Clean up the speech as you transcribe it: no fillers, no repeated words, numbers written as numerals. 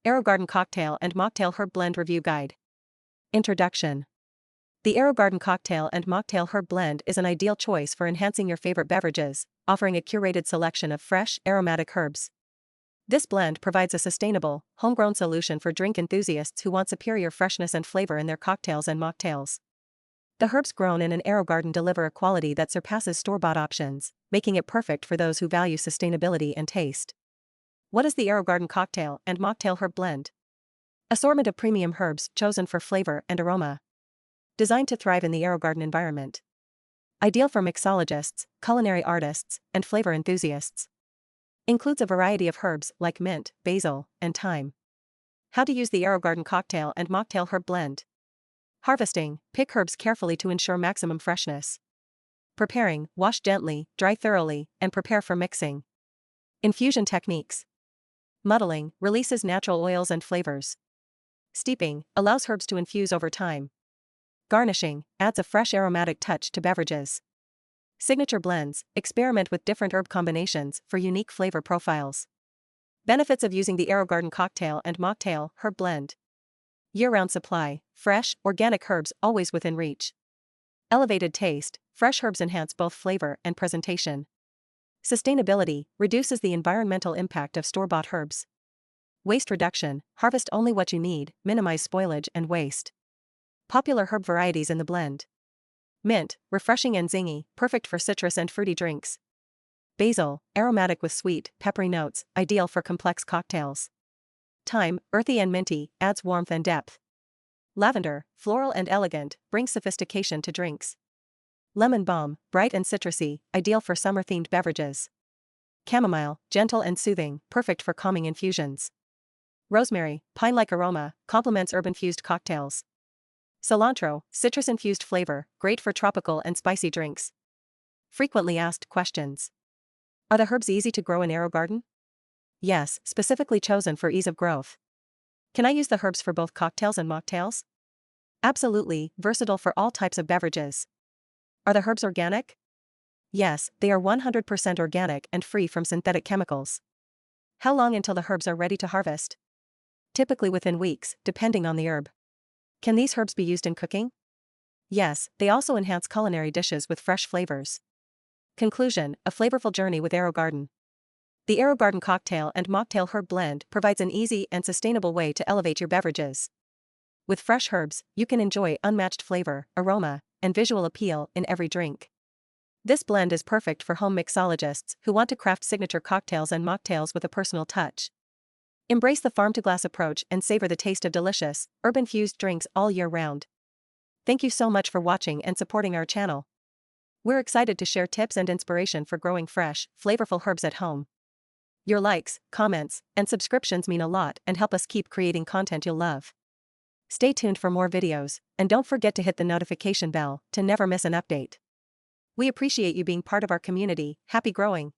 AeroGarden Cocktail and Mocktail Herb Blend Review Guide. Introduction. The AeroGarden Cocktail and Mocktail Herb Blend is an ideal choice for enhancing your favorite beverages, offering a curated selection of fresh, aromatic herbs. This blend provides a sustainable, homegrown solution for drink enthusiasts who want superior freshness and flavor in their cocktails and mocktails. The herbs grown in an AeroGarden deliver a quality that surpasses store-bought options, making it perfect for those who value sustainability and taste. What is the AeroGarden Cocktail and Mocktail Herb Blend? Assortment of premium herbs chosen for flavor and aroma. Designed to thrive in the AeroGarden environment. Ideal for mixologists, culinary artists, and flavor enthusiasts. Includes a variety of herbs like mint, basil, and thyme. How to use the AeroGarden Cocktail and Mocktail Herb Blend. Harvesting, pick herbs carefully to ensure maximum freshness. Preparing, wash gently, dry thoroughly, and prepare for mixing. Infusion techniques. Muddling, releases natural oils and flavors. Steeping, allows herbs to infuse over time. Garnishing, adds a fresh aromatic touch to beverages. Signature blends, experiment with different herb combinations for unique flavor profiles. Benefits of using the AeroGarden Cocktail and Mocktail Herb Blend. Year-round supply, fresh, organic herbs always within reach. Elevated taste, fresh herbs enhance both flavor and presentation. Sustainability, reduces the environmental impact of store-bought herbs. Waste reduction, harvest only what you need, minimize spoilage and waste. Popular herb varieties in the blend. Mint, refreshing and zingy, perfect for citrus and fruity drinks. Basil, aromatic with sweet, peppery notes, ideal for complex cocktails. Thyme, earthy and minty, adds warmth and depth. Lavender, floral and elegant, brings sophistication to drinks. Lemon balm, bright and citrusy, ideal for summer-themed beverages. Chamomile, gentle and soothing, perfect for calming infusions. Rosemary, pine-like aroma, complements herb-infused cocktails. Cilantro, citrus-infused flavor, great for tropical and spicy drinks. Frequently asked questions. Are the herbs easy to grow in AeroGarden? Yes, specifically chosen for ease of growth. Can I use the herbs for both cocktails and mocktails? Absolutely, versatile for all types of beverages. Are the herbs organic? Yes, they are 100% organic and free from synthetic chemicals. How long until the herbs are ready to harvest? Typically within weeks, depending on the herb. Can these herbs be used in cooking? Yes, they also enhance culinary dishes with fresh flavors. Conclusion, a flavorful journey with AeroGarden. The AeroGarden Cocktail and Mocktail Herb Blend provides an easy and sustainable way to elevate your beverages. With fresh herbs, you can enjoy unmatched flavor, aroma, and visual appeal in every drink. This blend is perfect for home mixologists who want to craft signature cocktails and mocktails with a personal touch. Embrace the farm-to-glass approach and savor the taste of delicious, herb-infused drinks all year round. Thank you so much for watching and supporting our channel. We're excited to share tips and inspiration for growing fresh, flavorful herbs at home. Your likes, comments, and subscriptions mean a lot and help us keep creating content you'll love. Stay tuned for more videos, and don't forget to hit the notification bell to never miss an update. We appreciate you being part of our community. Happy growing!